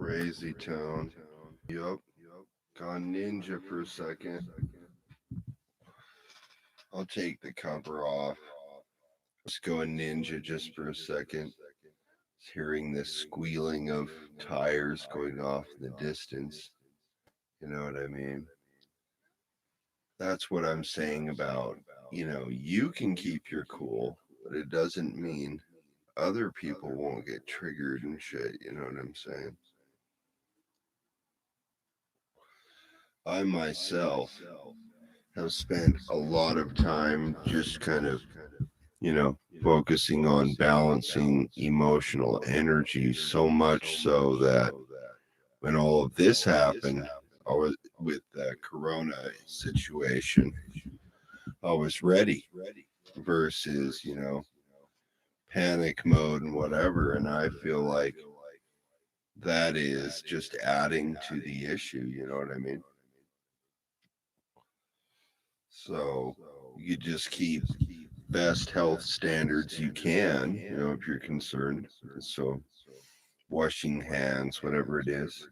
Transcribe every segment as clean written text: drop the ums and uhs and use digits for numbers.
crazy town. Yup. Gone ninja for a second. I'll take the cover off. Let's go ninja just for a second. Hearing the squealing of tires going off in the distance. You know what I mean? That's what I'm saying about, you can keep your cool, but it doesn't mean other people won't get triggered and shit. You know what I'm saying? I myself have spent a lot of time just kind of, focusing on balancing emotional energy, so much so that when all of this happened, I was with the corona situation, I was ready versus, panic mode and whatever. And I feel like that is just adding to the issue. You know what I mean? So you just keep best health standards you can, if you're concerned. So washing hands, whatever it is.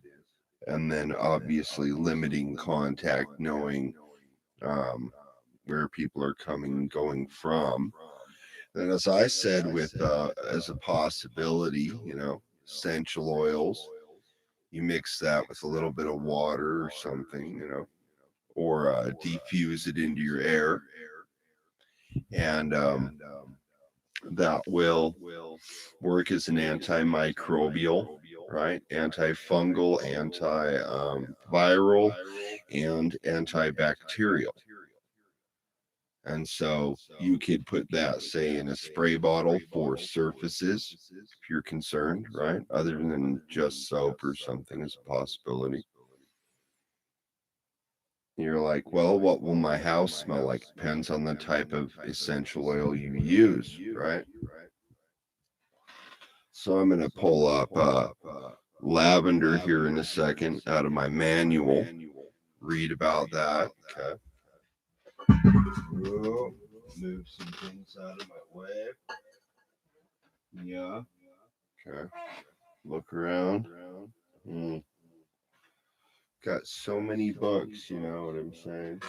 And then obviously limiting contact, knowing um, where people are coming and going from. And as I said, with as a possibility, essential oils, you mix that with a little bit of water or something, or diffuse it into your air, and that will work as an antimicrobial, right? Antifungal, antiviral, and antibacterial. And so you could put that, say, in a spray bottle for surfaces if you're concerned, right? Other than just soap or something as a possibility. You're like, well, what will my house smell like? Depends on the type of essential oil you use, right? So I'm going to pull up lavender here in a second out of my manual, read about that. Okay. Whoa. Move some things out of my way. Yeah. Okay. Look around. Mm. Got so many books, you know what I'm saying?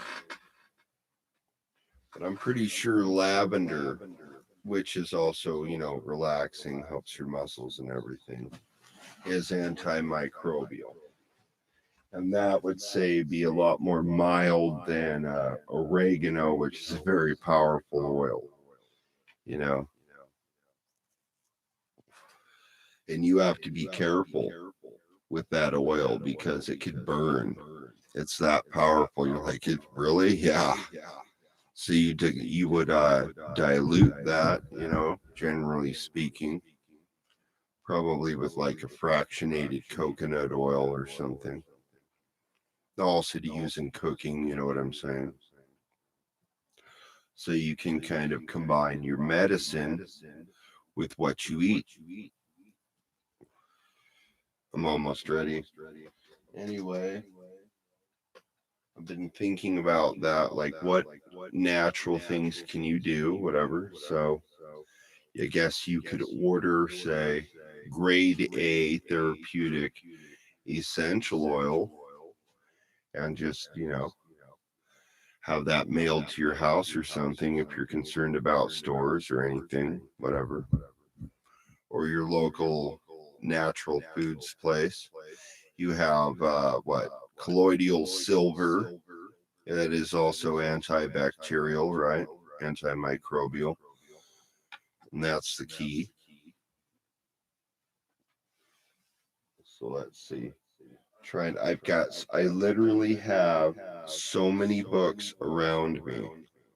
But I'm pretty sure lavender, which is also, relaxing, helps your muscles and everything, is antimicrobial. And that would say be a lot more mild than oregano, which is a very powerful oil, you know. And you have to be careful with that oil because it could burn. It's that powerful. You're like, it really? Yeah. So you would dilute that, generally speaking, probably with like a fractionated coconut oil or something. Also to use in cooking, you know what I'm saying? So you can kind of combine your medicine with what you eat. I'm almost ready. Anyway, I've been thinking about that, like what natural things can you do, whatever. So I guess you could order, say, grade A therapeutic essential oil and just, have that mailed to your house or something if you're concerned about stores or anything, whatever, or your local natural foods place. You have what? Colloidal silver. That is also antibacterial, right? Antimicrobial. And that's the key. So let's see. Trying, I literally have so many books around me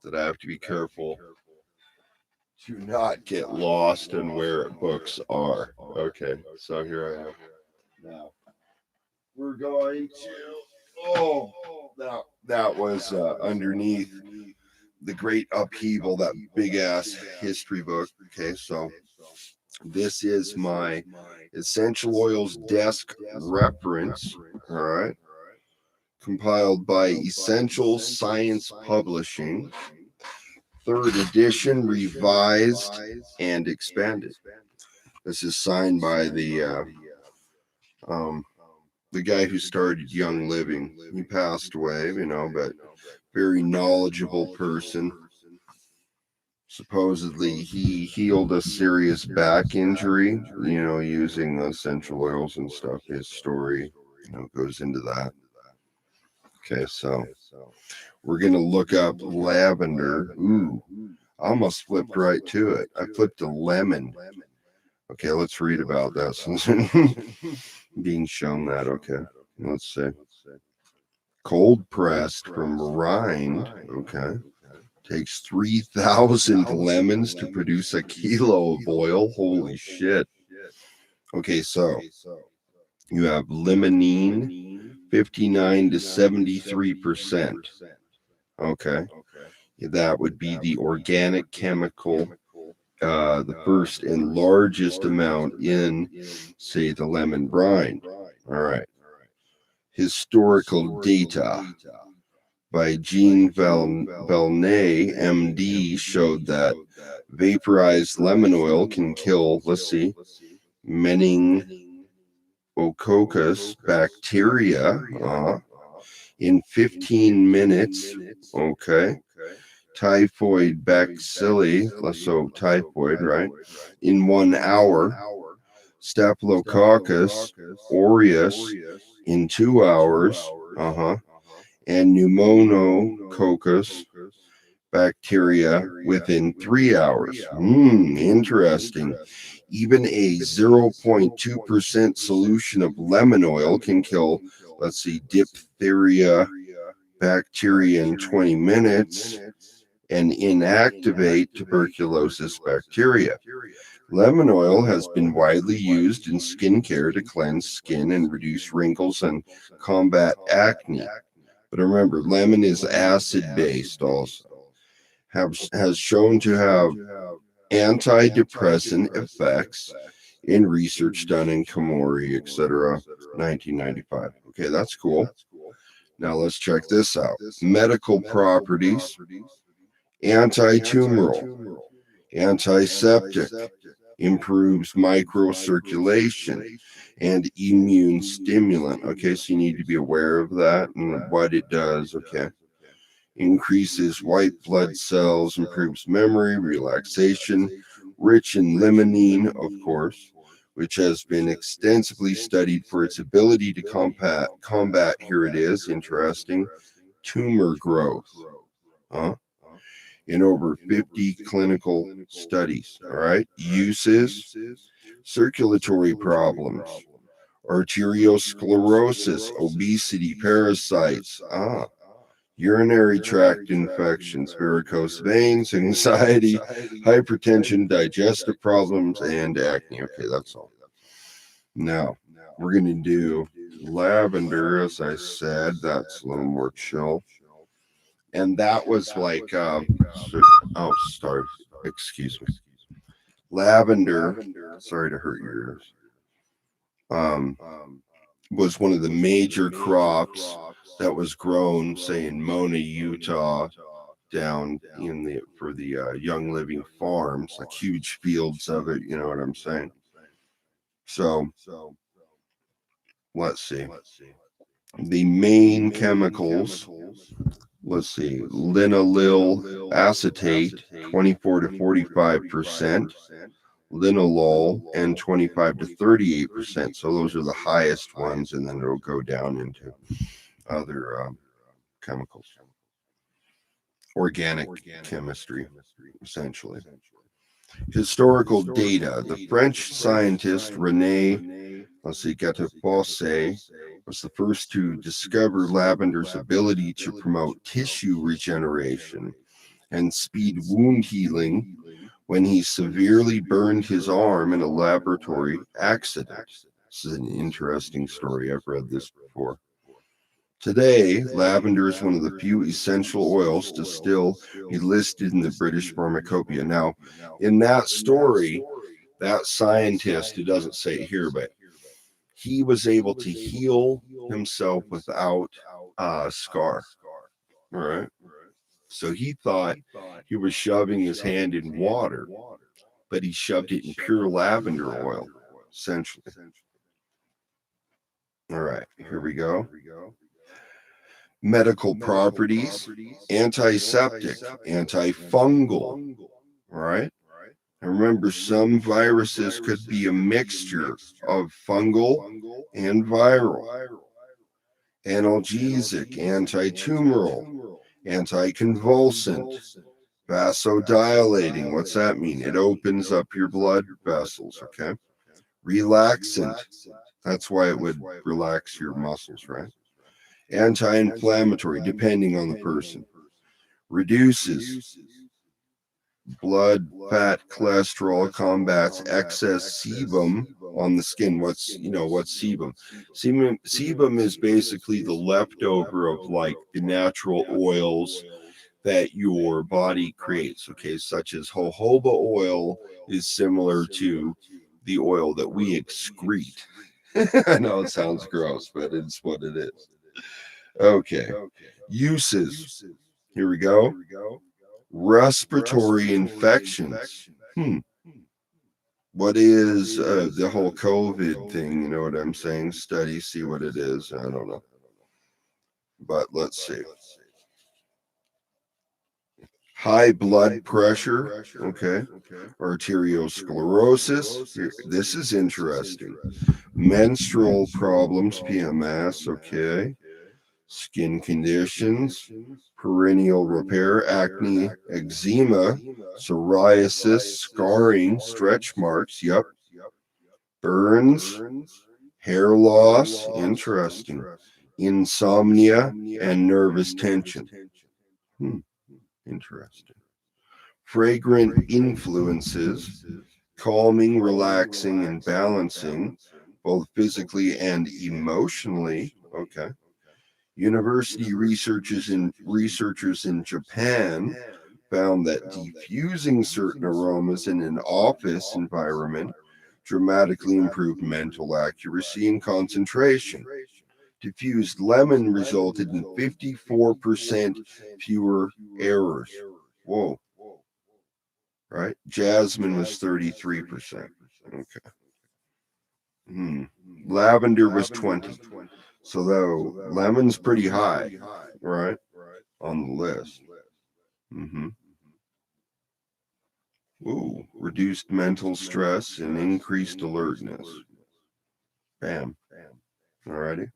that I have to be careful to not get lost in where books are. Okay, so here I am. Now we're going to. Oh, that was underneath the great upheaval, that big ass history book. Okay, so this is my essential oils desk reference. All right, compiled by Essential Science Publishing, third edition, revised and expanded. This is signed by the the guy who started Young Living. He passed away, but very knowledgeable person. Supposedly, he healed a serious back injury, using essential oils and stuff. His story, goes into that. Okay, so we're going to look up lavender. Ooh, I almost flipped right to it. I flipped to lemon. Okay, let's read about that since being shown that. Okay, let's see. Cold pressed from rind. Okay. Takes 3,000 lemons to produce a kilo of oil. Holy shit. Okay, so you have limonene, 59 to 73%. Okay. That would be the organic chemical, the first and largest amount in, say, the lemon brine. All right. Historical data by Jean Belnay, MD, showed that vaporized lemon oil can kill, let's see, meningococcus bacteria in 15 minutes. Okay. Typhoid bacilli, so typhoid, right? In 1 hour. Staphylococcus aureus in 2 hours. And pneumococcus bacteria within 3 hours. Interesting. Even a 0.2% solution of lemon oil can kill, let's see, diphtheria bacteria in 20 minutes and inactivate tuberculosis bacteria. Lemon oil has been widely used in skincare to cleanse skin and reduce wrinkles and combat acne. But remember, lemon is acid-based also. Has shown to have antidepressant effects in research done in Komori, etc., 1995. Okay, that's cool. Now let's check this out. Medical properties: anti-tumoral, antiseptic, improves microcirculation, and immune stimulant. Okay, so you need to be aware of that and what it does. Okay. Increases white blood cells, improves memory, relaxation, rich in limonene, of course, which has been extensively studied for its ability to combat, here it is, interesting, tumor growth. Huh? In over 50 clinical studies. All right. Uses: circulatory problems, arteriosclerosis, obesity, parasites, urinary tract infections, varicose veins, anxiety, hypertension, digestive problems, and acne. Okay, that's all. Now, we're going to do lavender, as I said. That's a little more chill. And that was like, sorry, excuse me. Lavender, sorry to hurt your ears, was one of the major crops that was grown, say, in Mona, Utah, down in for the Young Living farms, like huge fields of it. You know what I'm saying? So let's see. The main chemicals, let's see, linaloyl acetate, 24 to 45%, linalool, and 25 to 38%. So those are the highest ones, and then it'll go down into other chemicals. Organic chemistry, essentially. Historical data. The French scientist René, Gattefossé, was the first to discover lavender's ability to promote tissue regeneration and speed wound healing when he severely burned his arm in a laboratory accident. This is an interesting story. I've read this before. Today, lavender is one of the few essential oils to still be listed in the British Pharmacopoeia. Now, in that story, that scientist, it doesn't say it here, but he was able to heal himself without a scar. All right. So he thought he was shoving his hand in water, but he shoved it in pure lavender oil, essentially. All right, here we go. Medical properties: antiseptic, antifungal. All right. And remember, some viruses could be a mixture of fungal and viral. Analgesic, antitumoral, anticonvulsant, vasodilating. What's that mean? It opens up your blood vessels, okay? Relaxant. That's why it would relax your muscles, right? Anti-inflammatory, depending on the person. Reduces blood, fat, cholesterol, combats excess sebum on the skin. What's sebum? Sebum is basically the leftover of like the natural oils that your body creates, okay, such as jojoba oil is similar to the oil that we excrete. I know it sounds gross, but it's what it is. Okay. Uses. Here we go. Respiratory infections. What is the whole COVID thing? You know what I'm saying? Study, see what it is. I don't know. But let's see. High blood pressure. Okay. Arteriosclerosis. This is interesting. Menstrual problems, PMS. Okay. Skin conditions, perennial repair, acne, eczema, psoriasis, scarring, stretch marks, yep, burns, hair loss, interesting, insomnia, and nervous tension. Interesting. Fragrant influences, calming, relaxing, and balancing, both physically and emotionally. Okay. University researchers in Japan found that diffusing certain aromas in an office environment dramatically improved mental accuracy and concentration. Diffused lemon resulted in 54% fewer errors. Whoa, right? Jasmine was 33%. Okay. Lavender was 20. So though lemon's pretty high, right, on the list. Ooh, reduced mental stress and increased alertness. Bam. Alrighty.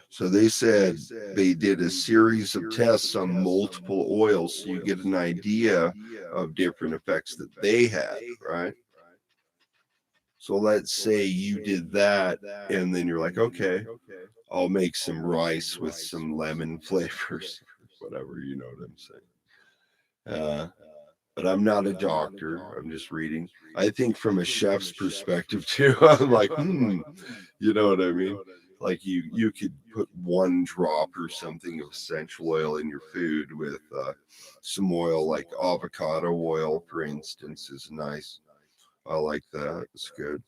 So they said they did a series of tests on multiple oils so you get an idea of different effects that they had, right? So let's say you did that and then you're like, okay, I'll make some rice with some lemon flavors, whatever, you know what I'm saying. But I'm not a doctor. I'm just reading. I think from a chef's perspective too. I'm like, you know what I mean? Like you could put one drop or something of essential oil in your food with some oil, like avocado oil, for instance, is nice. I like that. It's good.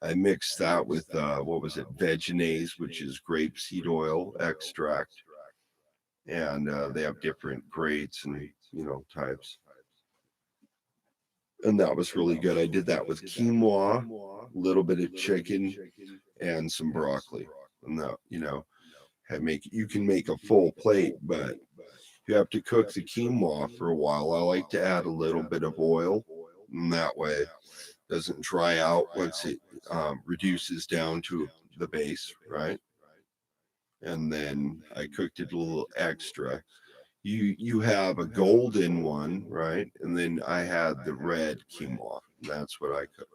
I mixed that with what was it, Vegenaise, which is grapeseed oil extract, and they have different grades and types, and that was really good. I did that with quinoa, a little bit of chicken, and some broccoli, and that you can make a full plate, but you have to cook the quinoa for a while. I like to add a little bit of oil, and that way it doesn't dry out once it reduces down to the base, right? And then I cooked it a little extra. You have a golden one, right? And then I had the red quinoa. That's what I cooked.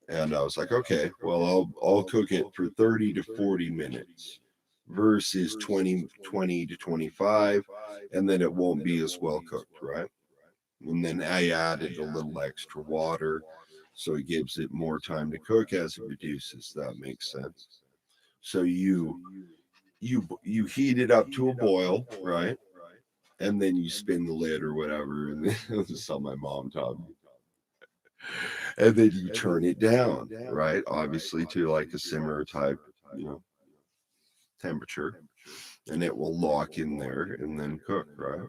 And I was like, okay, well, I'll cook it for 30 to 40 minutes versus 20 to 25, and then it won't be as well cooked, right? And then I added a little extra water, so it gives it more time to cook as it reduces. That makes sense. So you heat it up to a boil, right? And then you spin the lid or whatever. And this is how my mom taught me. And then you turn it down, right? Obviously to like a simmer type, you know, temperature, and it will lock in there and then cook, right?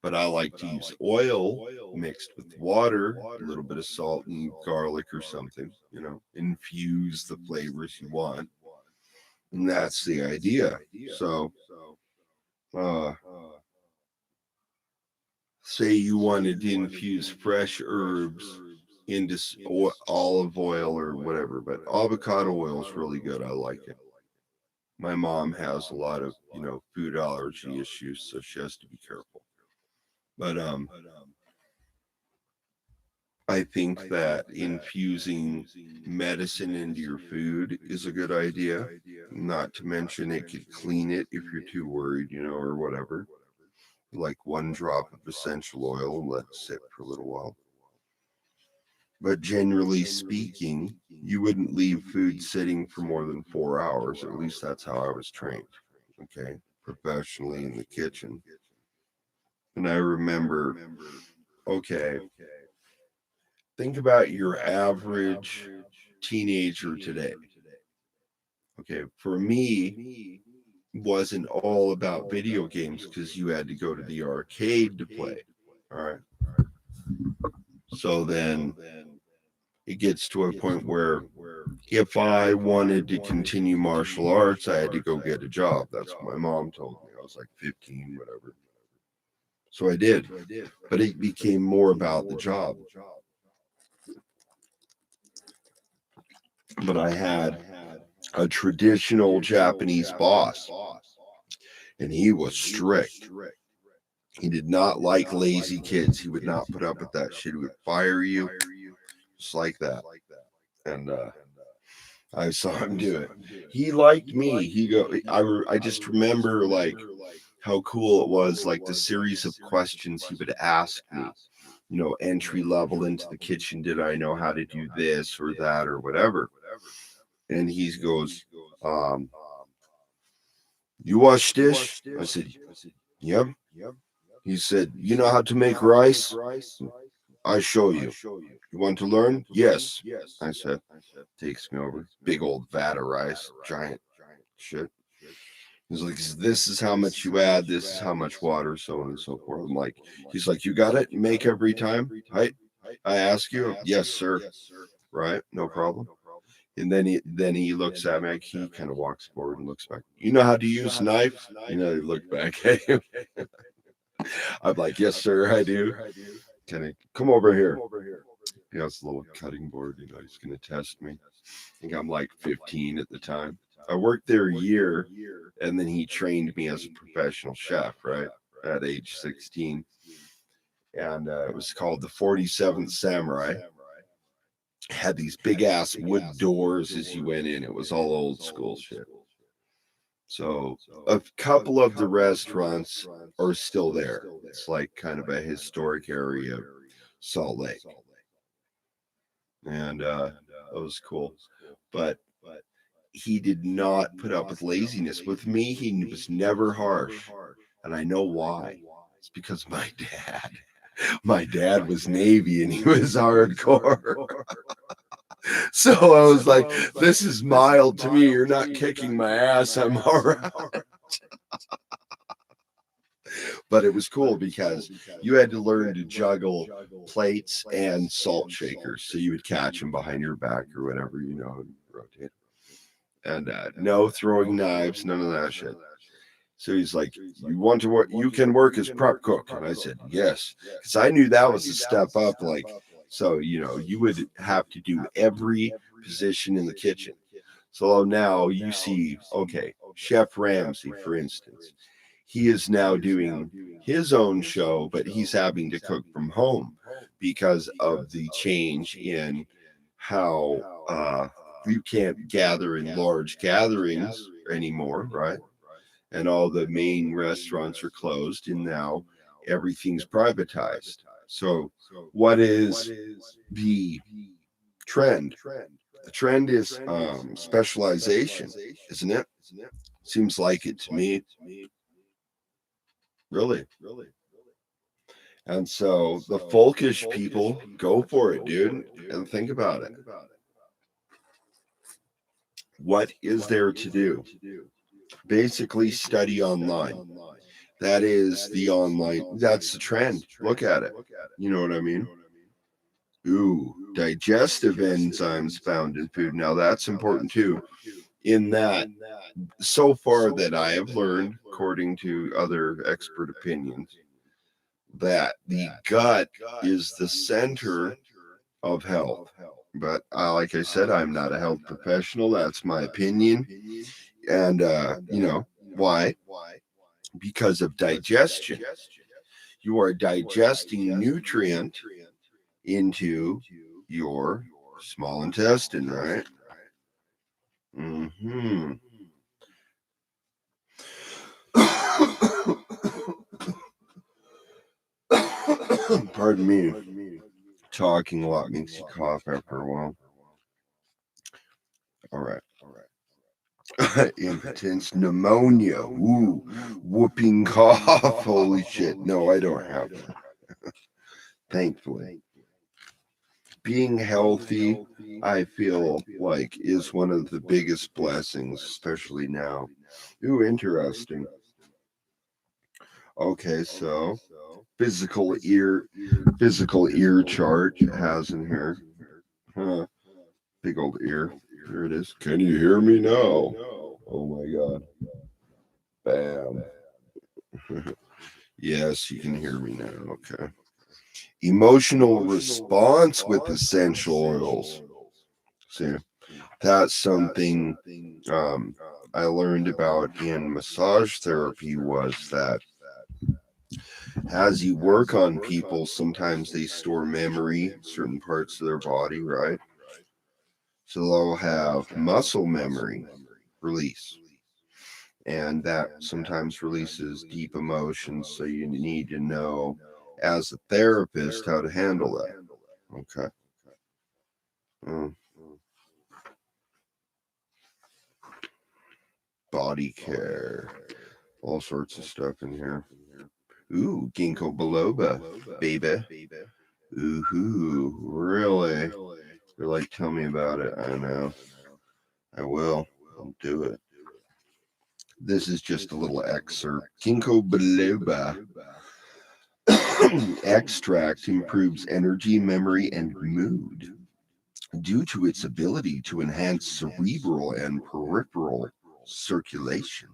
But I like to use oil mixed with water, a little bit of salt and garlic or something, infuse the flavors you want. And that's the idea. So, uh, say you wanted to infuse fresh herbs into olive oil or whatever, but avocado oil is really good. I like it. My mom has a lot of, food allergy issues, so she has to be careful. But I think that infusing medicine into your food is a good idea. Not to mention it could clean it if you're too worried, or whatever. Like one drop of essential oil and let it sit for a little while. But generally speaking, you wouldn't leave food sitting for more than 4 hours. At least that's how I was trained. Okay. Professionally in the kitchen. And I remember, okay, think about your average teenager today. Okay. For me, wasn't all about video games because you had to go to the arcade to play. All right. So then it gets to a point where if I wanted to continue martial arts, I had to go get a job. That's what my mom told me. I was like 15, whatever. So I did. But it became more about the job. But I had a traditional Japanese boss, and he was strict. He did not like lazy kids. He would not put up with that shit. He would fire you just like that. And I saw him do it. He liked me. I just remember like how cool it was, like the series of questions he would ask me, entry level into the kitchen. Did I know how to do this or that or whatever? And he goes, um, you wash dish? I said, yep. He said, you know how to make rice? I show you. You want to learn? Yes. I said, takes me over. Big old vat of rice, giant shit. He's like, this is how much you add, this is how much water, so on and so forth. I'm like, he's like, you got it? You make every time? I ask you? Yes, sir. Right, no problem. And then he looks at me, like he kind of walks forward and looks back. You know how to use a knife? He look back at him. I'm like, yes, sir, I do. Can I come over here? He has a little cutting board, he's gonna test me. I think I'm like 15 at the time. I worked there a year, and then he trained me as a professional chef, right? At age 16. And it was called the 47th Samurai. Had these big ass wood doors as you went in. It was all old school shit. So a couple of the restaurants are still there. It's like kind of a historic area of Salt Lake. And it was cool. But he did not put up with laziness. With me, he was never harsh. And I know why. It's because my dad was Navy and he was hardcore. So I was like, this is mild to me. You're not kicking my ass. I'm all right. But it was cool because you had to learn to juggle plates and salt shakers. So you would catch them behind your back or whatever, and rotate. And no throwing knives, none of that shit. So he's like, you want to work? You can work as prep cook. And I said, yes. Because I knew that was a step up. Like, so, you would have to do every position in the kitchen. So now you see, okay, Chef Ramsay, for instance, he is now doing his own show, but he's having to cook from home because of the change in how you can't gather in large gatherings anymore, right? And all the main restaurants are closed, and now everything's privatized. So, what is the trend? The trend is specialization, isn't it? Seems like it to me. Really. And so the folkish people go for it, dude. And think about it. What is there to do? Basically, study online. That is the online, that's the trend. Look at it. You know what I mean? Ooh, digestive enzymes found in food. Now that's important too. In that, so far that I have learned, according to other expert opinions, that the gut is the center of health. But like I said, I'm not a health professional. That's my opinion. And, why? Because of digestion. You are digesting nutrient into your small intestine, right? Mm-hmm. Pardon me. Talking a lot makes you cough after a while. All right. Impotence, pneumonia, ooh, whooping cough. Holy shit. No, I don't have that. Thankfully. Being healthy, I feel like, is one of the biggest blessings, especially now. Ooh, interesting. Okay, so physical ear chart has in here. Huh, big old ear. Here it is. Can you hear me now? Oh my god. Bam. Yes, you can hear me now. Okay. Emotional response with essential oils. See, that's something I learned about in massage therapy, was that as you work on people, sometimes they store memory, certain parts of their body, right? So they'll have muscle memory release. And that sometimes releases deep emotions. So you need to know, as a therapist, how to handle that. Okay. Mm. Body care, all sorts of stuff in here. Ooh, ginkgo biloba, baby. Ooh, really? You're like, tell me about it. I know. I will. I'll do it. This is just a little excerpt. Ginkgo biloba extract improves energy, memory, and mood due to its ability to enhance cerebral and peripheral circulation.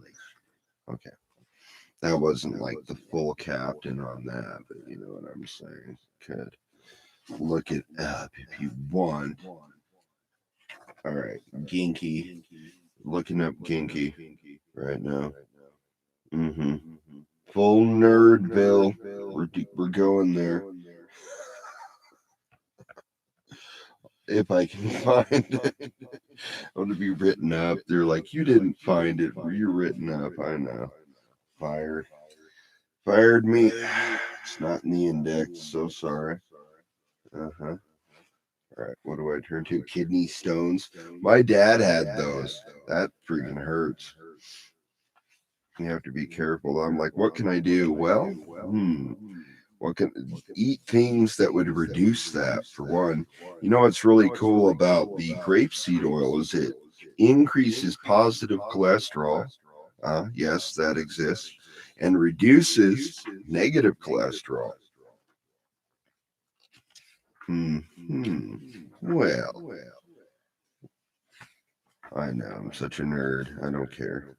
Okay. That wasn't like the full captain on that, but you know what I'm saying. Could look it up if you want. All right, Ginky. Looking up Ginky right now. Mm-hmm. Full Nerdville. We're going there. If I can find it. I want to be written up. They're like, you didn't find it. You're written up. I know. Fired. Fired me. It's not in the index. So sorry. Uh-huh. All right. What do I turn to? Kidney stones. My dad had those. That freaking hurts. You have to be careful. I'm like, what can I do? Well, what can eat things that would reduce that, for one. You know what's really cool about the grapeseed oil is it increases positive cholesterol. Yes, that exists, and reduces negative cholesterol. Well, I know I'm such a nerd. I don't care.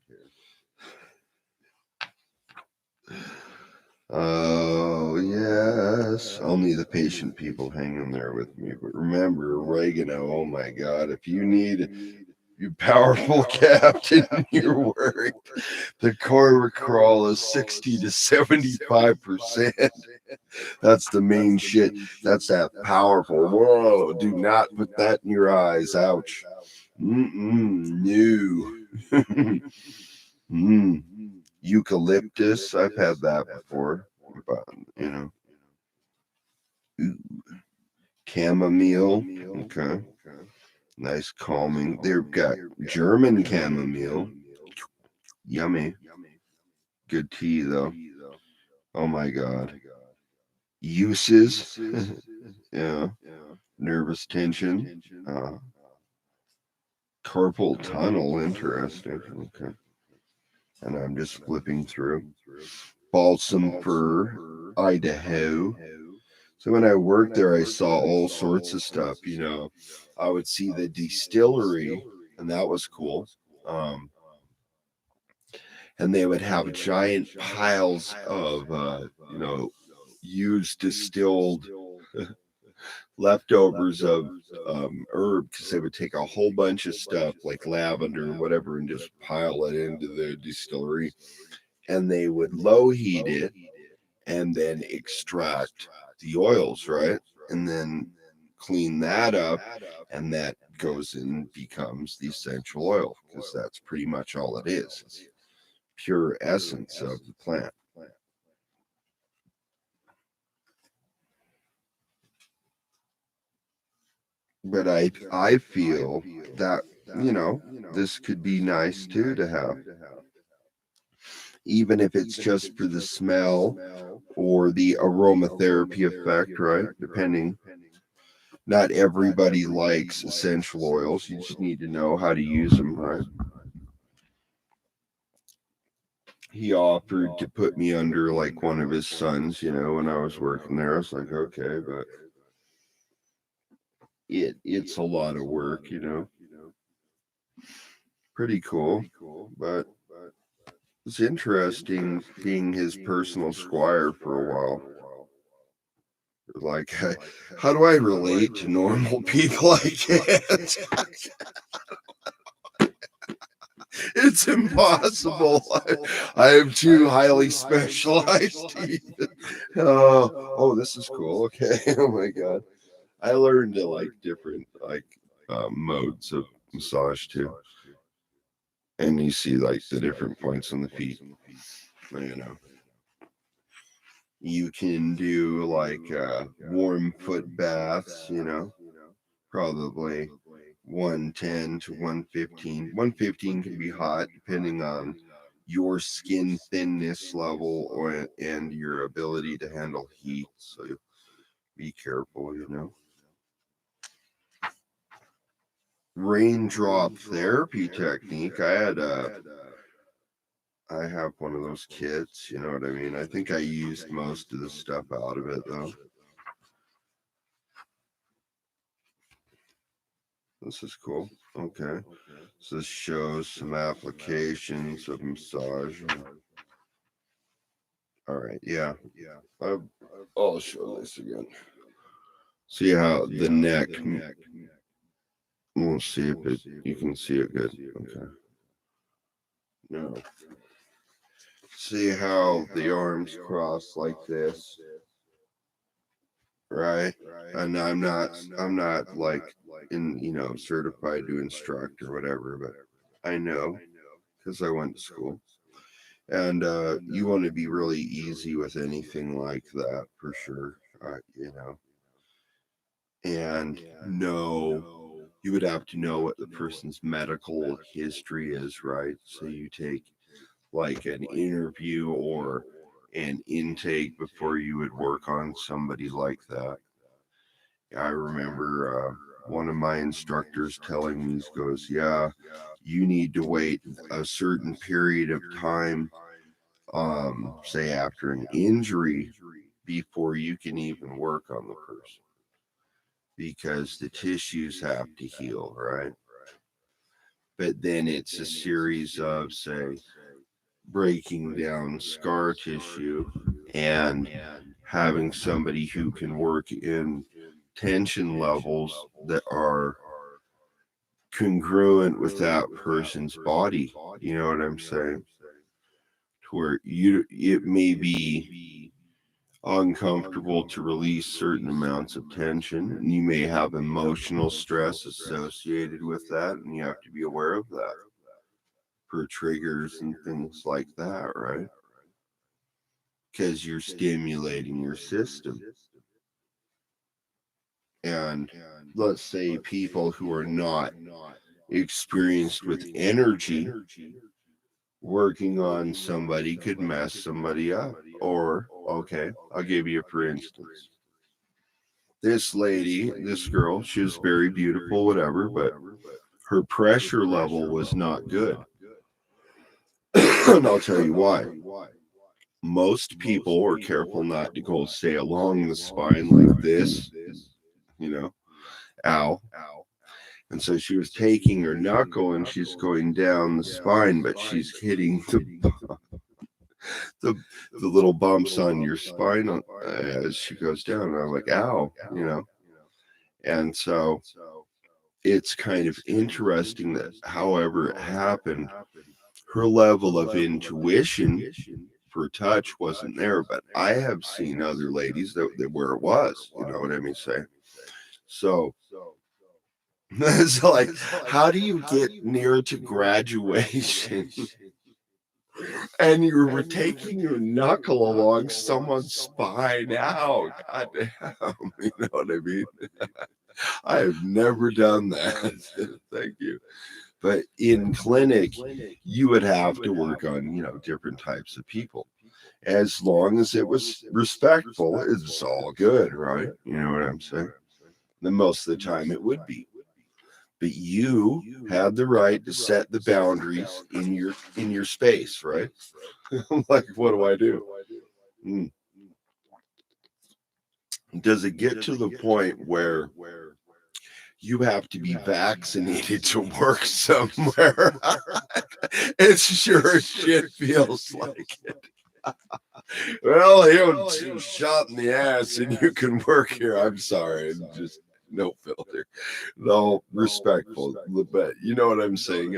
Oh, yes. Only the patient people hang in there with me. But remember, oregano, oh my God, if you need you powerful captain, you're worried. The core crawl is 60 to 75%. That's the main shit. That's that powerful. Whoa, do not put that in your eyes. Ouch. No. Eucalyptus, I've had that before. But, Ooh. Chamomile. Okay. Nice calming. They've got German chamomile. Yummy. Good tea, though. Oh my God. Uses. Yeah. Nervous tension. Carpal tunnel. Interesting. Okay. And I'm just flipping through. balsam fir, Idaho. So when I worked there, I saw all sorts of stuff. I would see the distillery, and that was cool. Um, and they would have giant piles of, used distilled leftovers of herb, because they would take a whole bunch of stuff like lavender or whatever and just pile it into the distillery, and they would low heat it and then extract the oils, right? And then clean that up, and that goes and becomes the essential oil, because that's pretty much all it is. It's pure essence of the plant. But I feel that, this could be nice too to have, even if it's just for the smell or the aromatherapy effect, right? Depending. Not everybody likes essential oils. You just need to know how to use them, right? He offered to put me under like one of his sons, when I was working there. I was like, okay, but it's a lot of work. Pretty cool. But it's interesting being his personal squire for a while. Like, how do I relate to normal people? I can't. It's impossible. I am too highly specialized. Oh, this is cool. Okay. Oh my god. I learned to like different modes of massage too, and you see like the different points on the feet. You know, you can do like warm foot baths. Probably 110 to 115. 115 can be hot depending on your skin thinness level and your ability to handle heat. So be careful. Raindrop therapy technique. I have one of those kits, you know what I mean? I think I used most of the stuff out of it though. This is cool. Okay. So this shows some applications of massage. All right, yeah. I'll show this again. See how the neck. We'll see if you can see it good. Okay. No. See how the arms cross like this, right? And I'm not like certified to instruct or whatever, but I know because I went to school. And you want to be really easy with anything like that for sure. And know you would have to know what the person's medical history is, right? So you take like an interview or an intake before you would work on somebody like that. I remember one of my instructors telling me, he goes, yeah, you need to wait a certain period of time, say after an injury, before you can even work on the person, because the tissues have to heal, right? But then it's a series of, say, breaking down scar tissue and having somebody who can work in tension levels that are congruent with that person's body. You know what I'm saying? To where it may be uncomfortable to release certain amounts of tension, and you may have emotional stress associated with that, and you have to be aware of that for triggers and things like that, right? Because you're stimulating your system. And let's say people who are not experienced with energy working on somebody could mess somebody up. Or, okay, I'll give you a for instance. This lady, this girl, she was very beautiful, whatever, but her pressure level was not good. And I'll tell you why. most people are careful not to go say along the spine like this, you know, ow. And so she was taking her knuckle and she's going down the spine, but she's hitting the the little bumps on your spine as she goes down. And I'm like, ow, you know. And so it's kind of interesting that, however it happened, her level of intuition for touch wasn't there. But I have seen other ladies that where it was. You know what I mean? Say so. It's like, how do you get near to graduation and you were taking your knuckle along someone's spine out? God damn, you know what I mean? I have never done that. Thank you. But in clinic, you would have to work on, different types of people. As long as it was respectful, it's all good, right? You know what I'm saying? Then most of the time it would be. But you have the right to set the boundaries in your space, right? I'm like, what do I do? Mm. Does it get to the point where you have to be vaccinated to work somewhere? It sure as shit feels like it. Well, you're shot in the ass and you can work here. I'm sorry. Just no filter. No, respectful. But you know what I'm saying?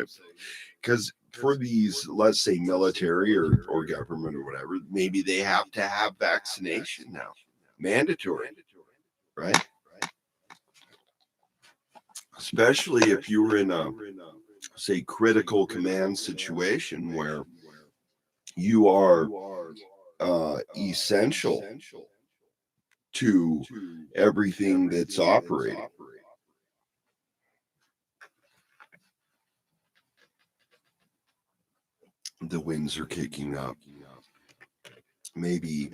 Because for these, let's say military or government or whatever, maybe they have to have vaccination now. Mandatory, right? Especially if you were in a, say, critical command situation where you are essential to everything that's operating. The winds are kicking up. Maybe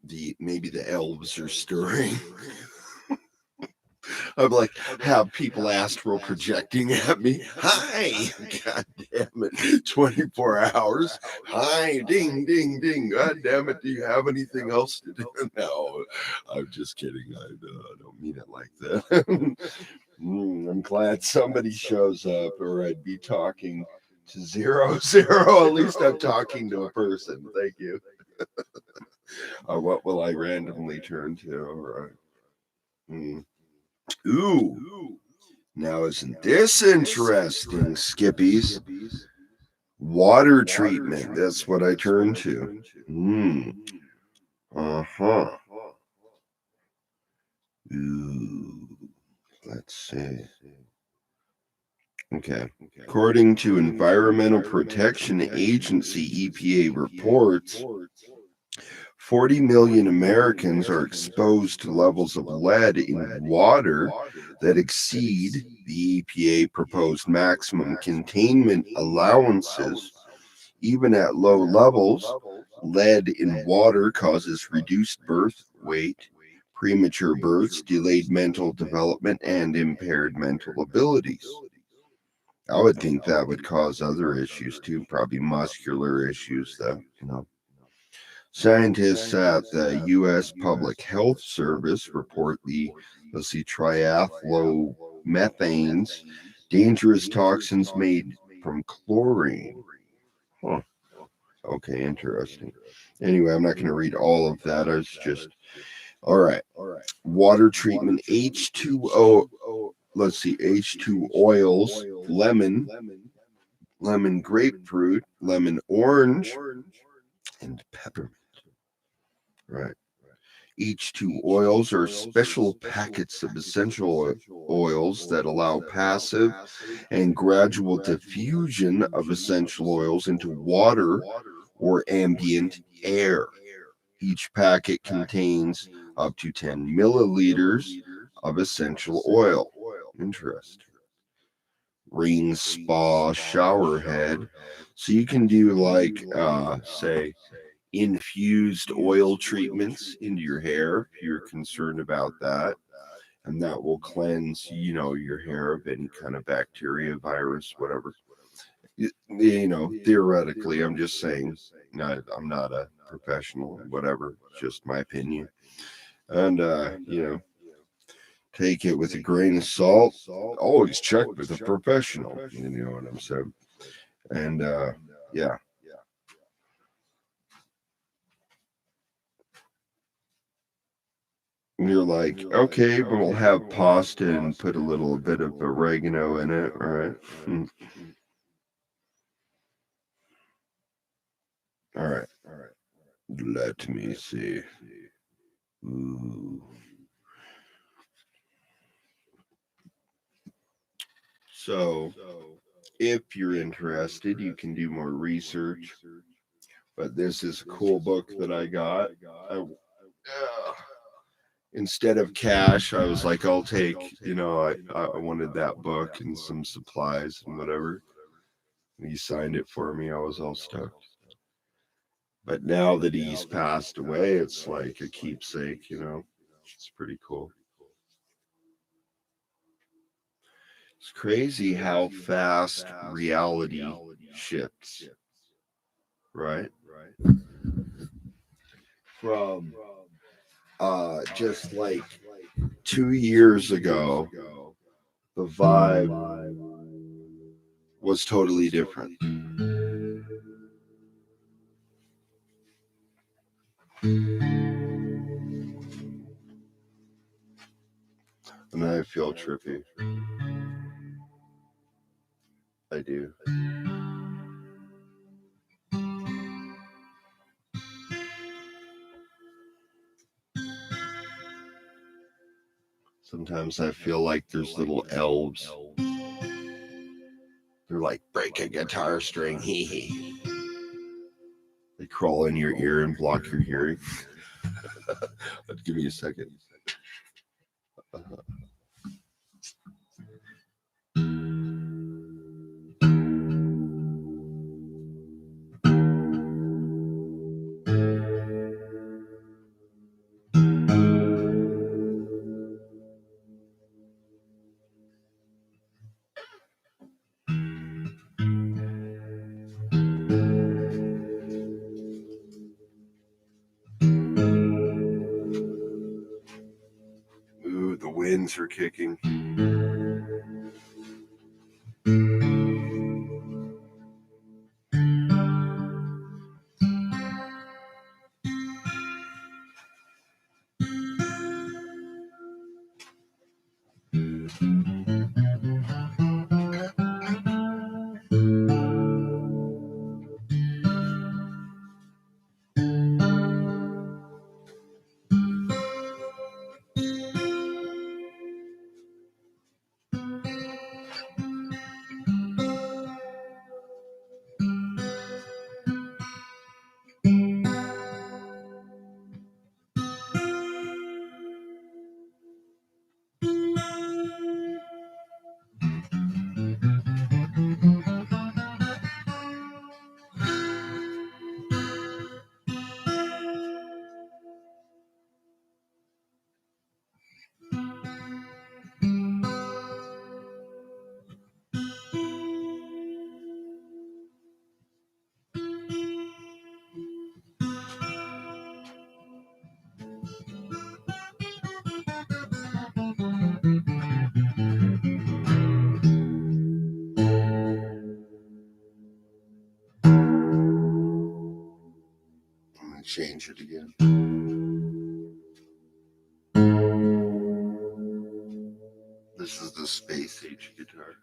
the elves are stirring. I'm like, have people astral projecting at me. Hi, god damn it, 24 hours. Hi, ding, ding, ding. God damn it, do you have anything else to do? No, I'm just kidding. I don't mean it like that. I'm glad somebody shows up, or I'd be talking to 00. At least I'm talking to a person. Thank you. What will I randomly turn to? All right. Ooh. Now, isn't this interesting, Skippies? Water treatment. That's what I turn to. Uh-huh. Ooh. Let's see. Okay. According to Environmental Protection Agency EPA reports, 40 million Americans are exposed to levels of lead in water that exceed the EPA proposed maximum containment allowances. Even at low levels, lead in water causes reduced birth weight, premature births, delayed mental development, and impaired mental abilities. I would think that would cause other issues too, probably muscular issues, though. Scientists at the U.S. Public Health Service report the, let's see, triethylmethanes, dangerous toxins made from chlorine. Huh. Okay, interesting. Anyway, I'm not going to read all of that. I was just, all right. Water treatment, H2O, let's see, H2 oils, lemon grapefruit, lemon orange, and peppermint. Right. H2 oils are special packets of essential oils that allow passive and gradual diffusion of essential oils into water or ambient air. Each packet contains up to 10 milliliters of essential oil. Interesting. Ring spa shower head. So you can do like, say, infused oil treatments into your hair if you're concerned about that. And that will cleanse, your hair of any kind of bacteria, virus, whatever. Theoretically, I'm just saying I'm not a professional, whatever, just my opinion. And, take it with a grain of salt. Always check with a professional. You know what I'm saying? And, yeah. And you're like, okay, but we'll have pasta and put a little bit of oregano in it, all right? All right. Let me see. Ooh. So, if you're interested, you can do more research. But this is a cool book that I got. Instead of cash, I was like, I'll take, I wanted that book and some supplies and whatever. And he signed it for me. I was all stoked. But now that he's passed away, it's like a keepsake, It's pretty cool. It's crazy how fast reality shifts, right? From just like 2 years ago, the vibe was totally different. And I feel trippy. I do. Sometimes I feel like there's little elves. They're like, break a guitar string, hee hee. They crawl in your ear and block your hearing. Give me a second. Ooh, the winds are kicking. Change it again. This is the space age guitar.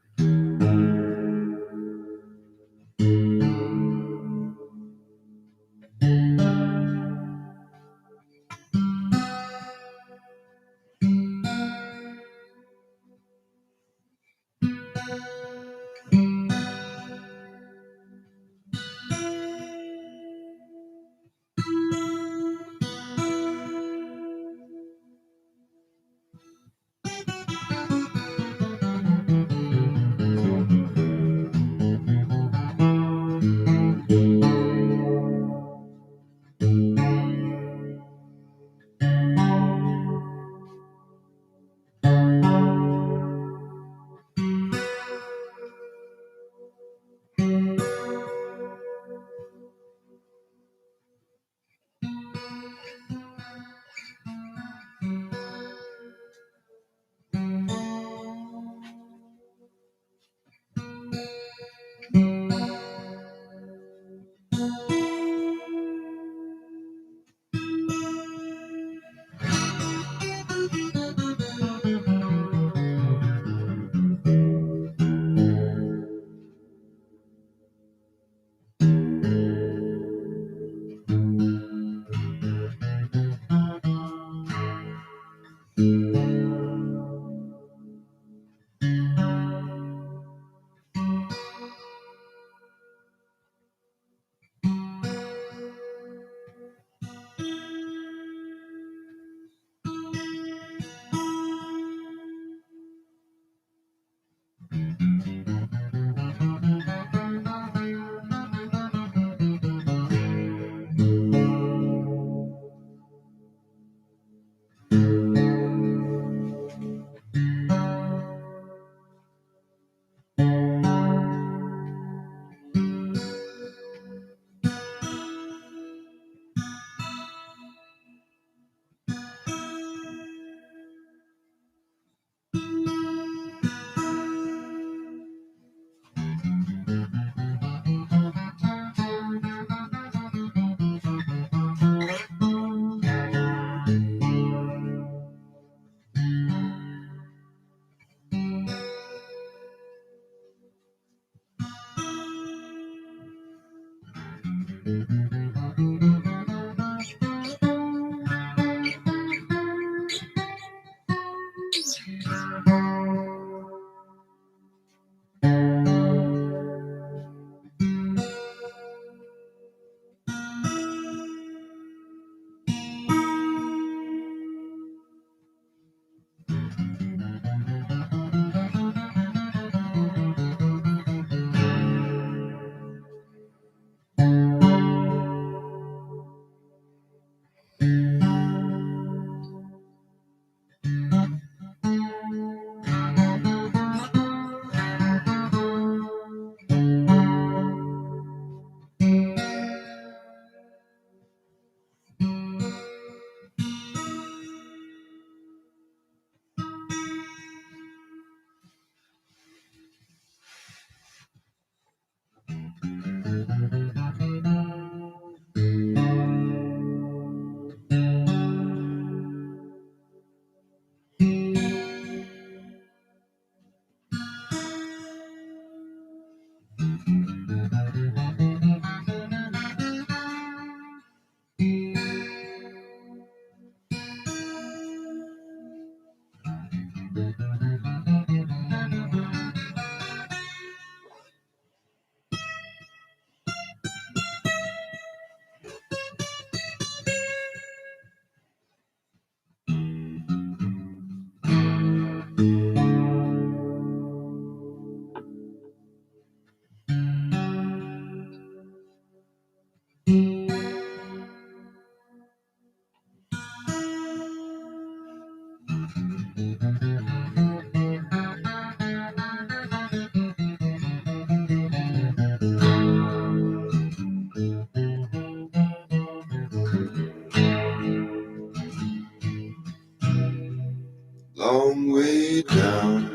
Long way down,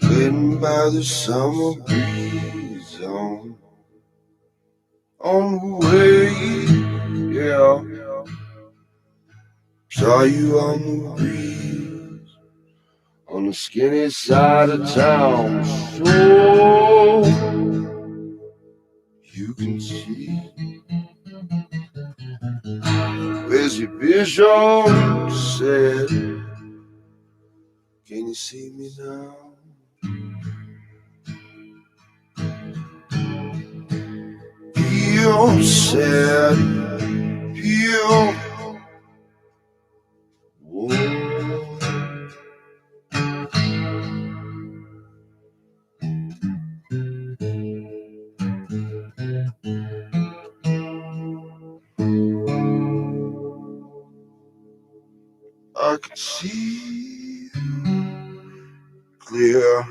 written by the summer breeze on the way, yeah. Saw you on the breeze, on the skinny side of town, so you can see. Where's your vision? Said, can you see me now? Feel sad, feel warm. I can see clear.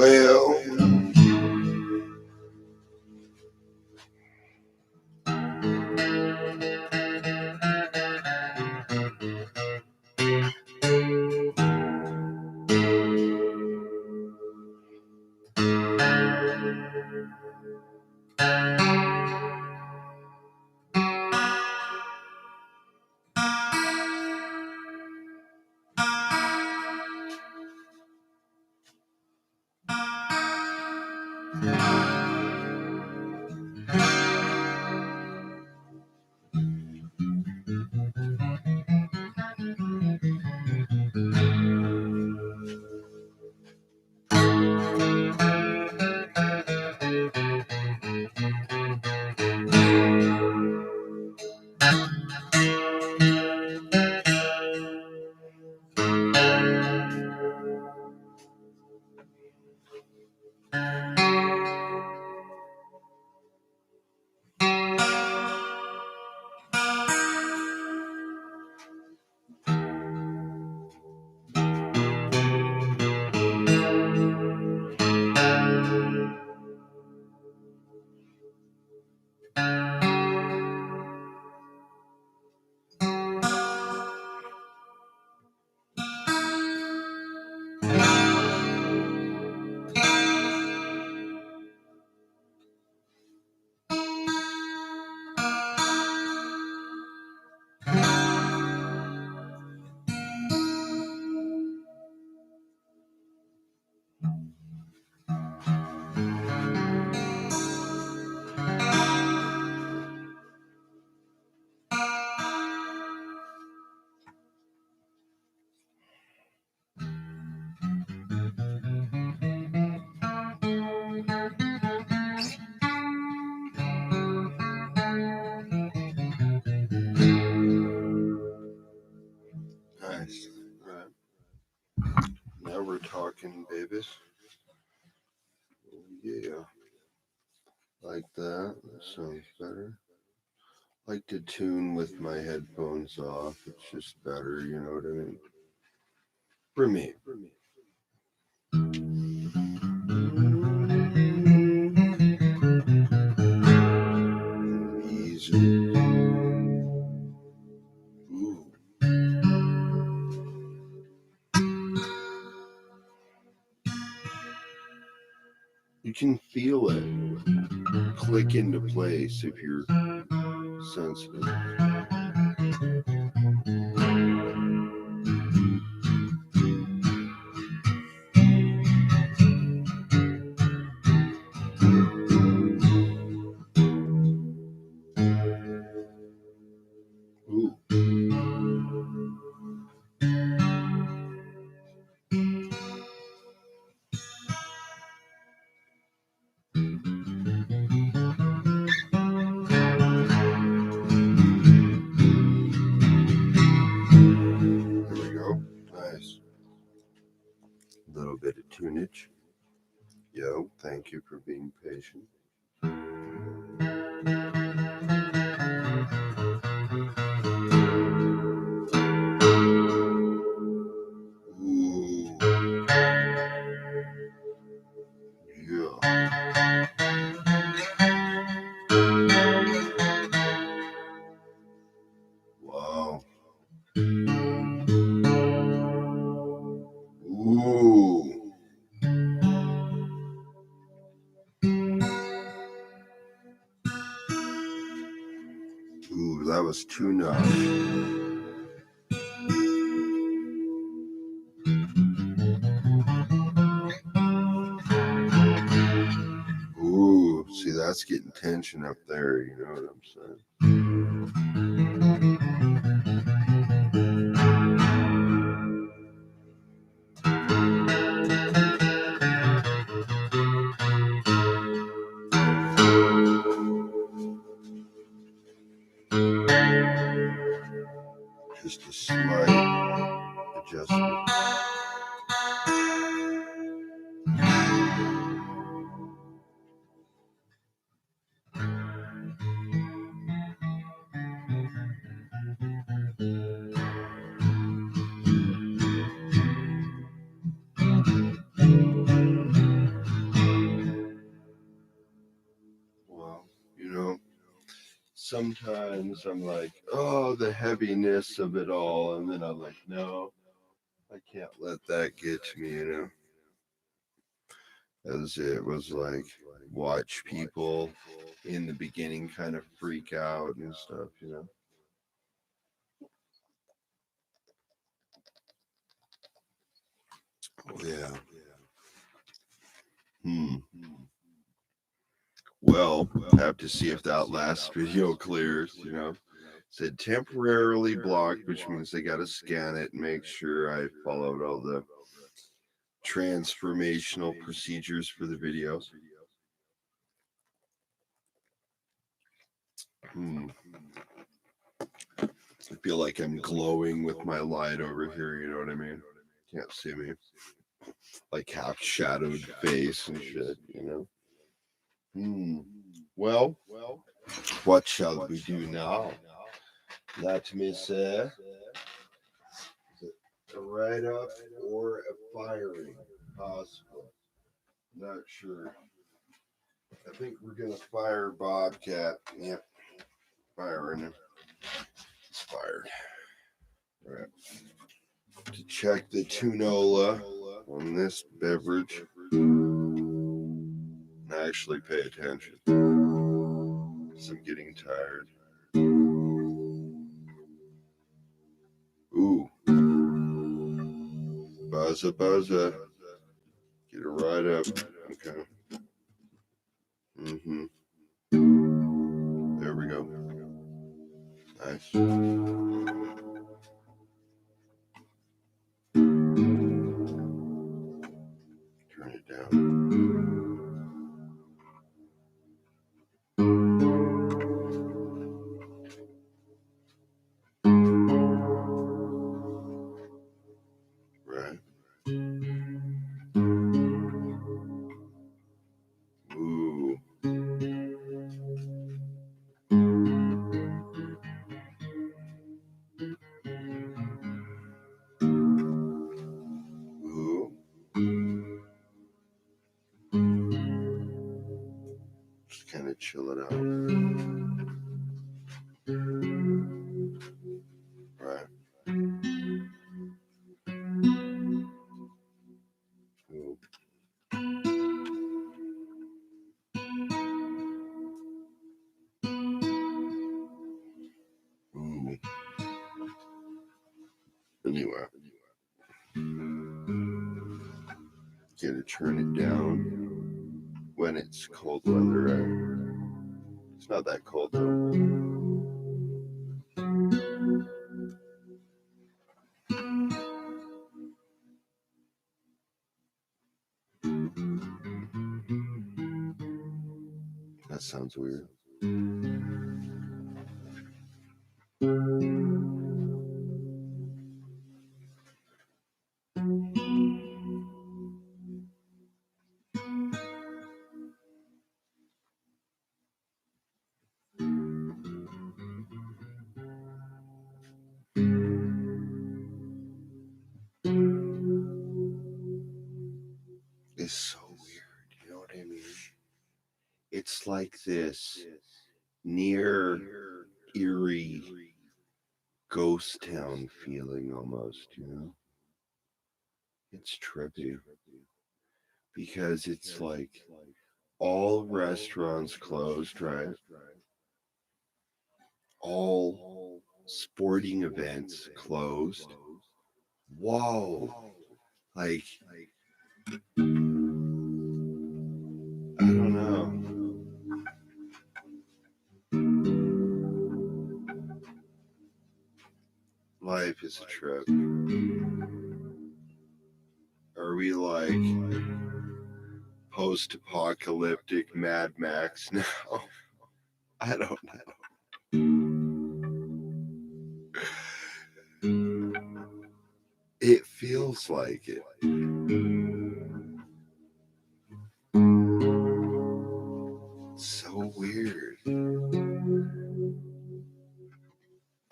Well, nice. All right. Now we're talking, babies. Oh, yeah. Like that. That sounds better. Like to tune with my headphones off. It's just better, you know what I mean? For me. Easy. Ooh. You can feel it click into place if you're sensitive. Ooh. There we go. Nice. A little bit of tunage. Yo, thank you for being patient. Ooh. Yeah. Wow. Ooh. Ooh, that was too nice. Ooh, see, that's getting tension up there, you know what I'm saying? Just a slight adjustment. sometimes I'm like, oh, the heaviness of it all. And then I'm like, no, I can't let that get to me. As it was like, watch people in the beginning kind of freak out and stuff. Yeah. Hmm. Well, have to see if that last video clears. Said temporarily blocked, which means they got to scan it and make sure I followed all the transformational procedures for the videos. I feel like I'm glowing with my light over here, you know what I mean? Can't see me. Like half shadowed face and shit. Well, what shall we do now? Let me say, is it a write up or a firing? Possible. Not sure. I think we're gonna fire Bobcat. Yep, firing him. He's fired. All right. To check the tunola on this beverage. And actually pay attention. Because I'm getting tired. Ooh. Buzza buzza. Get it right up. Okay. Mm-hmm. There we go. Nice. Turn it down. Right. Ooh. Ooh. Just kind of chill it out. Right. Ooh. Ooh. Anyway. Gotta turn it down when it's cold weather, right? It's not that cold though. That sounds weird. It's so weird, you know what I mean? It's like this near eerie ghost town feeling almost. It's trippy because it's like all restaurants closed, right? All sporting events closed. Whoa. Like, I don't know. Life is a trip. Are we like post apocalyptic Mad Max now? I don't know. It feels like it. So weird.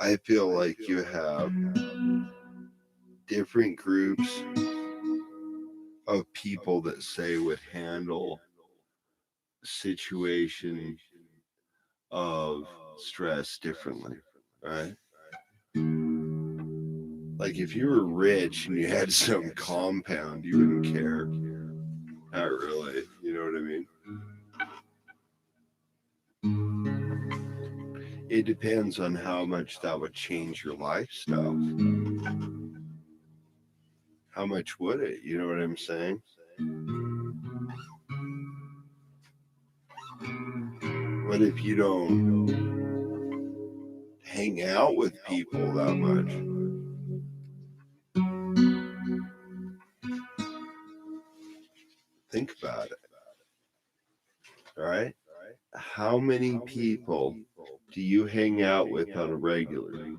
I feel like you have different groups of people that say would handle situation of stress differently, right? Like if you were rich and you had some compound, you wouldn't care. Not really, you know what I mean? It depends on how much that would change your lifestyle. How much would it? You know what I'm saying? What if you don't hang out with people that much? Think about it, all right? How many people do you hang out with on a regular?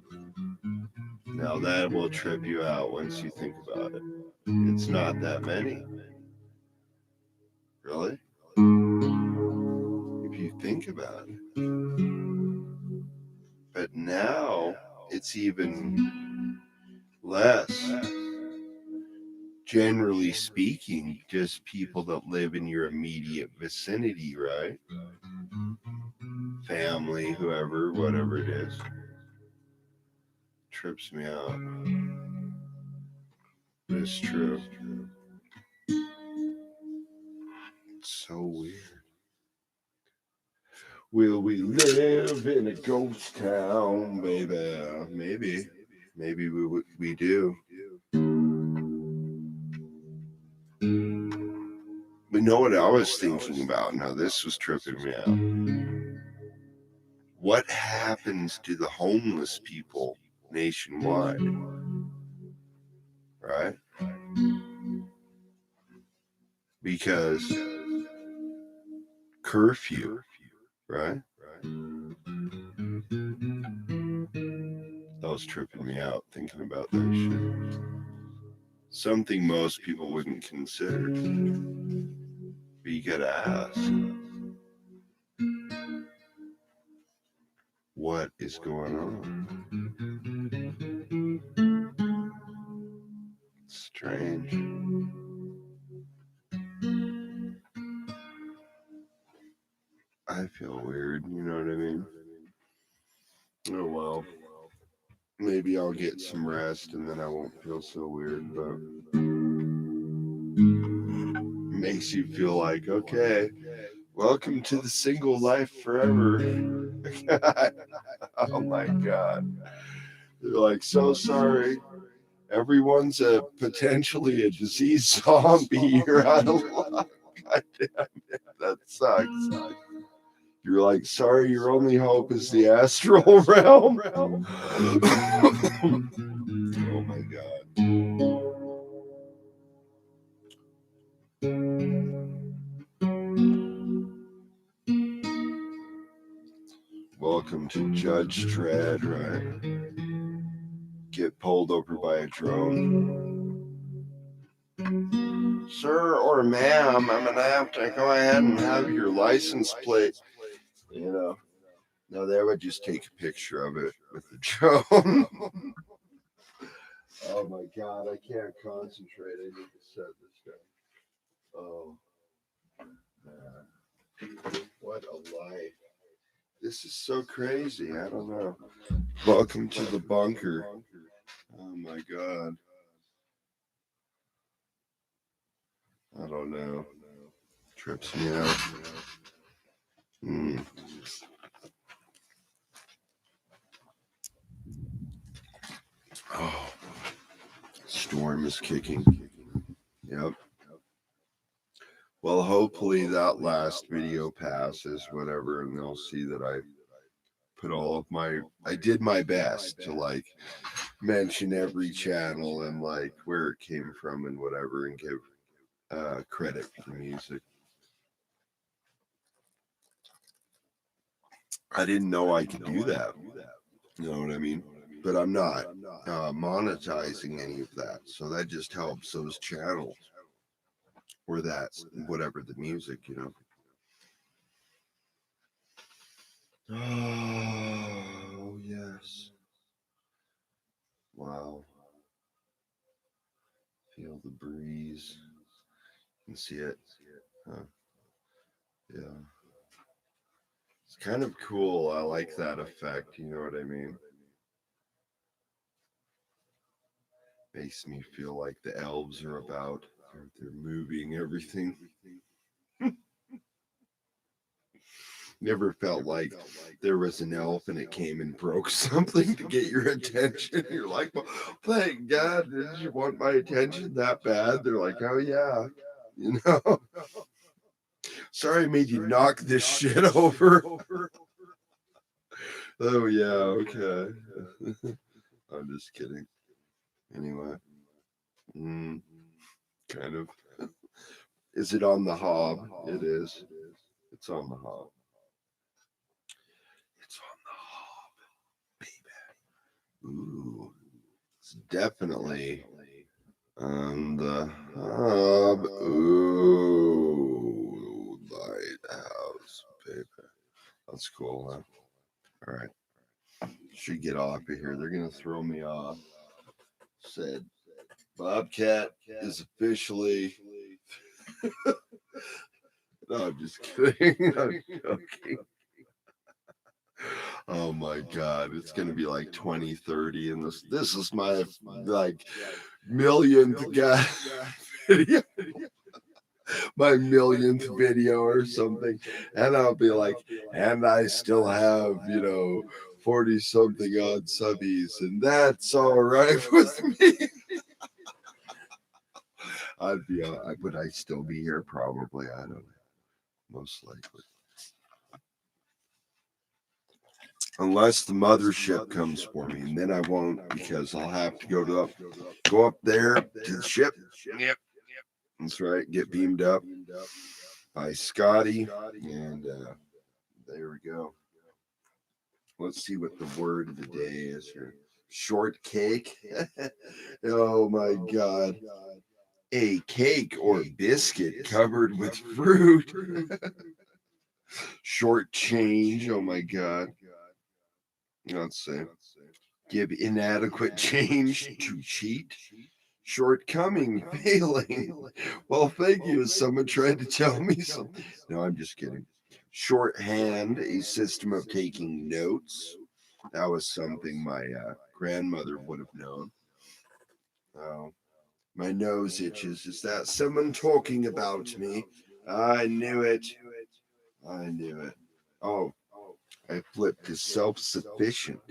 Now that will trip you out once you think about it. It's not that many, really, if you think about it. But now it's even less. Generally speaking, just people that live in your immediate vicinity, right? Family, whoever, whatever it is. Trips me out. It's true. It's so weird. Will we live in a ghost town, baby? Maybe. Maybe we do. But know what I was thinking about? Now, this was tripping me out. What happens to the homeless people nationwide? Right? Because curfew, right? That was tripping me out thinking about that shit. Something most people wouldn't consider. But you gotta ask, what is going on? Strange. I feel weird, you know what I mean? Oh well. Maybe I'll get some rest and then I won't feel so weird, but makes you feel like, okay, welcome to the single life forever. Oh my God. They're like, so sorry. Everyone's potentially a disease zombie. You're out of luck. God damn it. That sucks. You're like, sorry, your only hope is the astral realm. Oh my God. Welcome to Judge Dredd, right? Get pulled over by a drone. Sir or ma'am, I'm gonna have to go ahead and have your license plate. You know, no, they would just take a picture of it with the drone. Oh my God, I can't concentrate. I need to set this down. Oh, man. What a life. This is so crazy. I don't know. Welcome to the bunker. Oh my God. I don't know. Trips me out. Mm. Oh, storm is kicking. Yep. Well, hopefully that last video passes, whatever, and they'll see that I put all of I did my best to like mention every channel and like where it came from and whatever, and give credit for the music. I didn't know I could do that. You know what I mean? But I'm not monetizing any of that, so that just helps those channels or that's whatever the music, you know. Oh yes. Wow. Feel the breeze. You can see it. Huh. Yeah. It's kind of cool. I like that effect. You know what I mean? Makes me feel like the elves are about. They're moving everything. Never felt like there was an elf and it came and broke something to get your attention. You're like, well, thank God, did you want my attention that bad? They're like, oh yeah, you know. Sorry I made you knock this shit over. Oh yeah, okay. I'm just kidding. Anyway, kind of. Is it on the hob? It is. It's on the hob. It's on the hob, baby. Ooh, it's definitely on the hob. Ooh, lighthouse, baby. That's cool, huh? All right. Should get off of here. They're gonna throw me off. Said Bobcat is officially. No, I'm just kidding. I'm joking. Oh my God, it's gonna be like 2030, and this is my like millionth guy video, my millionth video or something, and I'll be like, and I still have 40 something odd subbies, and that's all right with me. Would I still be here? Probably. I don't know. Most likely. Unless the mothership comes for me, and then I won't, because I'll have to go up there to the ship. Yep. That's right. Get beamed up by Scotty, and there we go. Let's see what the word of the day is here. Shortcake. Oh my God. A cake or biscuit covered with fruit. Short change. Oh my God. Let's see. Give inadequate change to cheat. Shortcoming, failing. Well, thank you. Someone tried to tell me something. No, I'm just kidding. Shorthand, a system of taking notes. That was something my grandmother would have known. Oh, my nose itches. Is that someone talking about me? I knew it. I knew it. Oh, I flipped to self-sufficient,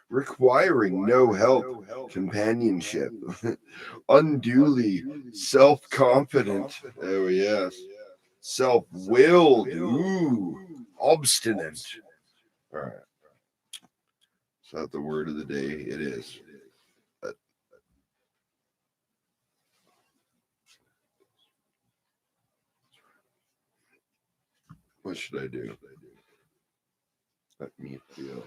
requiring no help, companionship, unduly self-confident. Oh yes, self-willed. Ooh, obstinate. All right. Is that the word of the day? It is. What should I do? Let me feel.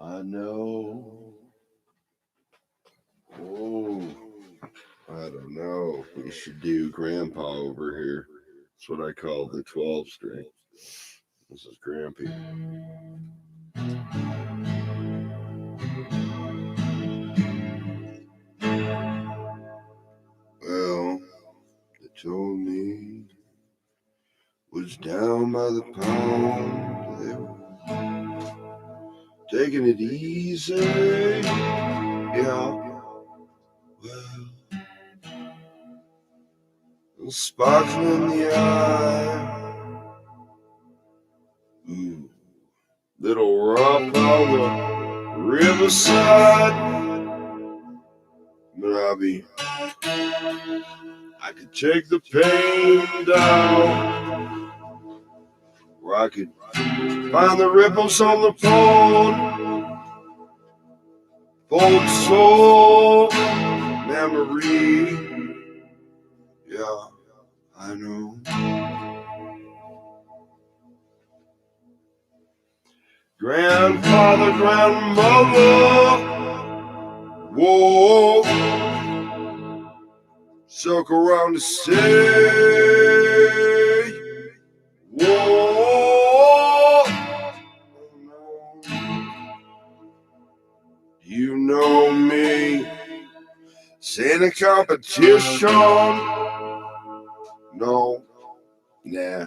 I know. Oh, I don't know. We should do Grandpa over here. That's what I call the 12 string. This is Grampy. Well, they told me was down by the pond. They were taking it easy. Yeah. Well, sparkle in the eye. Ooh. Little rough on the riverside. Maybe I could take the pain down, or I could find the ripples on the pond. Folk soul memory. Yeah, I know. Grandfather, grandmother. Whoa. Circle around to say. Whoa. You know me. Santa competition. No. Nah.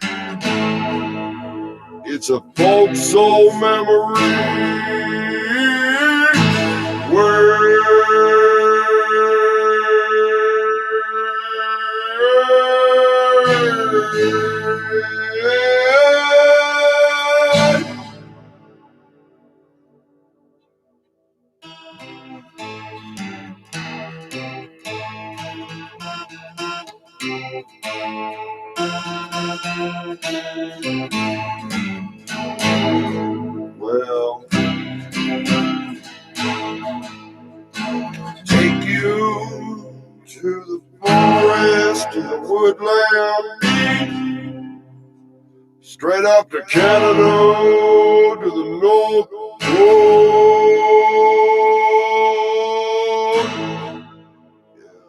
It's a folk soul memory well, take you to the forest, to the woodland, straight up to Canada, to the North Pole. Yeah,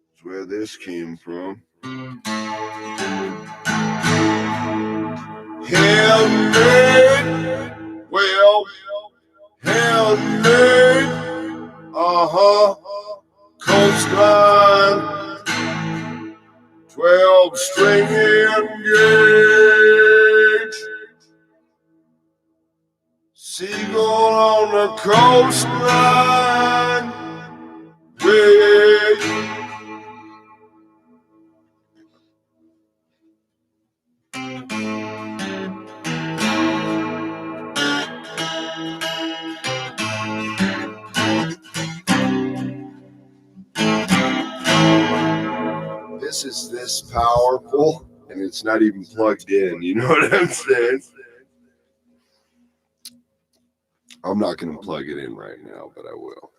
that's where this came from. Handmade, well, handmade, Coastline, 12-string engaged, Seagull on the coastline, yeah. This is this powerful, and it's not even plugged in. You know what I'm saying? I'm not going to plug it in right now, but I will.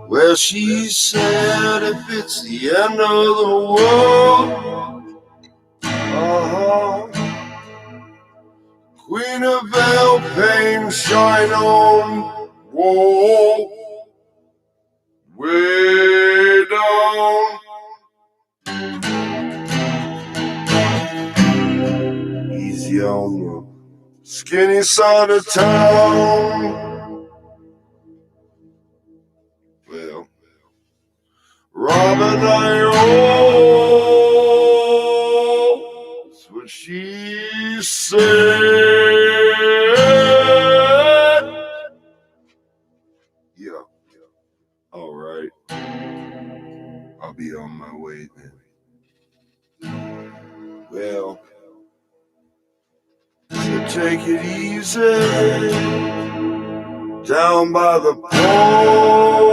Well, she said if it's the end of the world, Queen of Alpine, shine on, whoa, way down. Easy on the skinny side of town. Well, Robin I.O. That's what she said. Yeah. All right. I'll be on my way then. Well, so take it easy down by the pond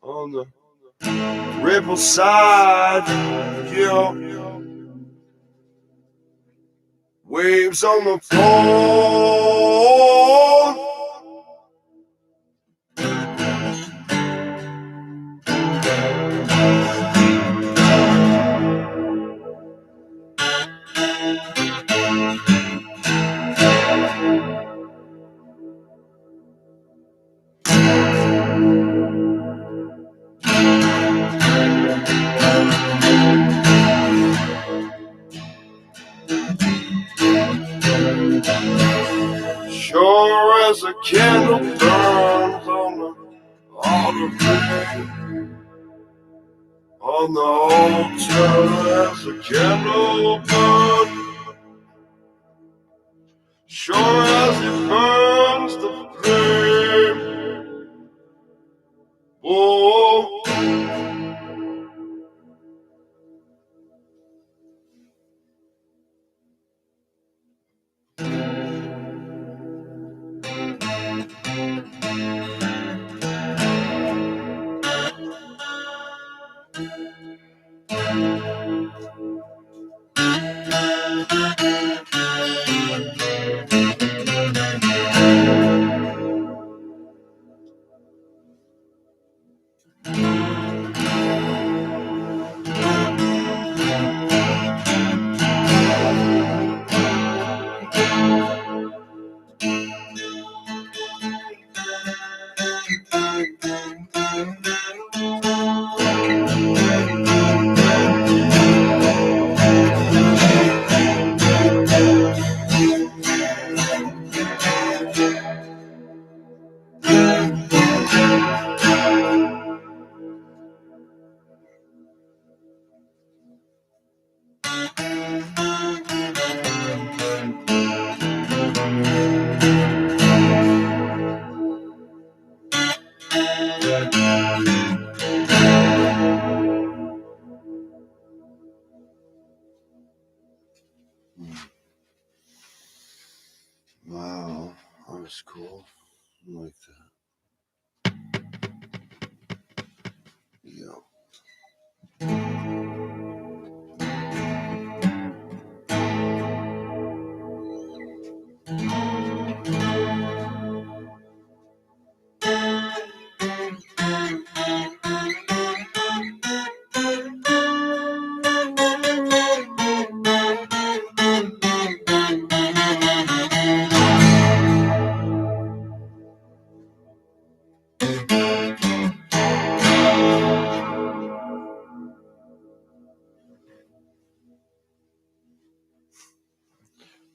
on the river side, yeah. Waves on the phone. Sure as a candle burns on the altar as a candle burns. Sure as it burns the flame. Oh. Wow, that was cool. I like that. Yeah.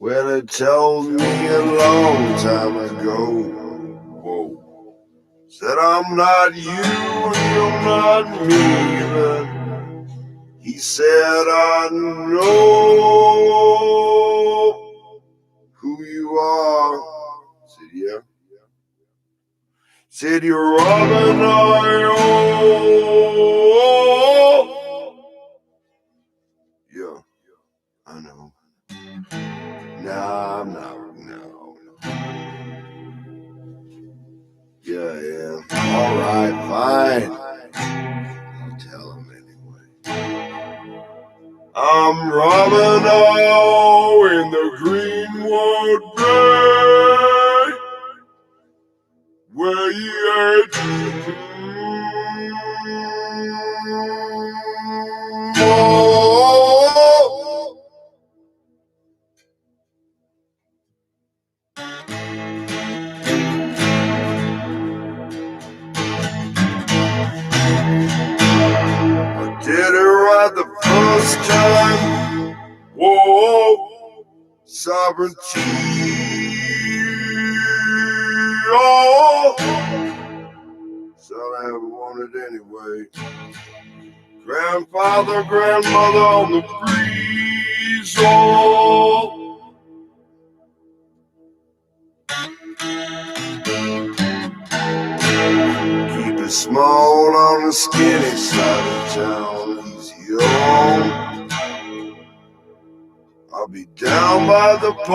Well, it told me a long time ago, whoa, said I'm not you and you're not me, but he said I know who you are. Said, yeah. Said you're Robin Yeah, I know. Nah, I'm not. No. Yeah. All right, fine. I'll tell him anyway. I'm Robin in the Greenwood Bay, where you ate. Did it right the first time. Whoa, sovereignty. Oh, so I ever wanted anyway. Grandfather, grandmother on the breeze. Oh, keep it small on the skinny side of town. Easy on. I'll be down by the pond,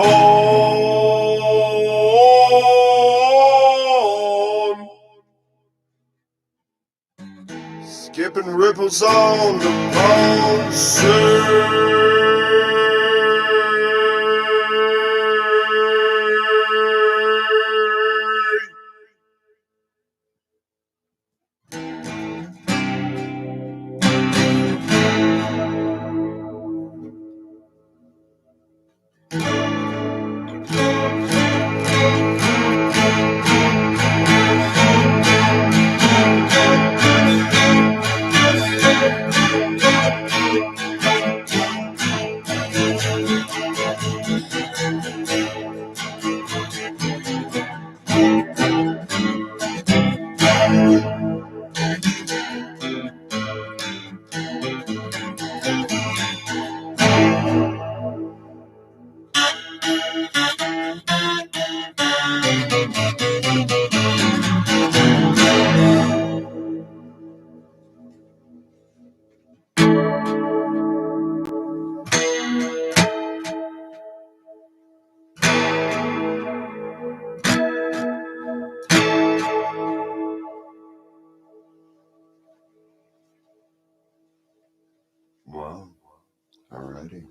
skipping ripples on the pond surf. Wow. Alrighty.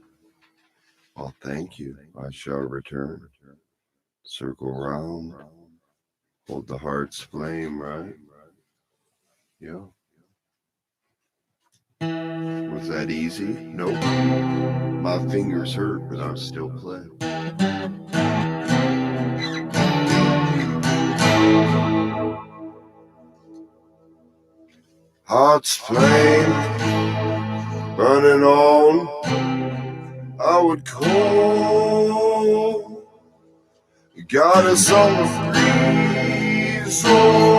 Well, thank you. I shall return. Circle round. Hold the heart's flame, right? Yeah. Was that easy? Nope. My fingers hurt, but I still play. Heart's flame burning on. I would call. Got us on the free zone.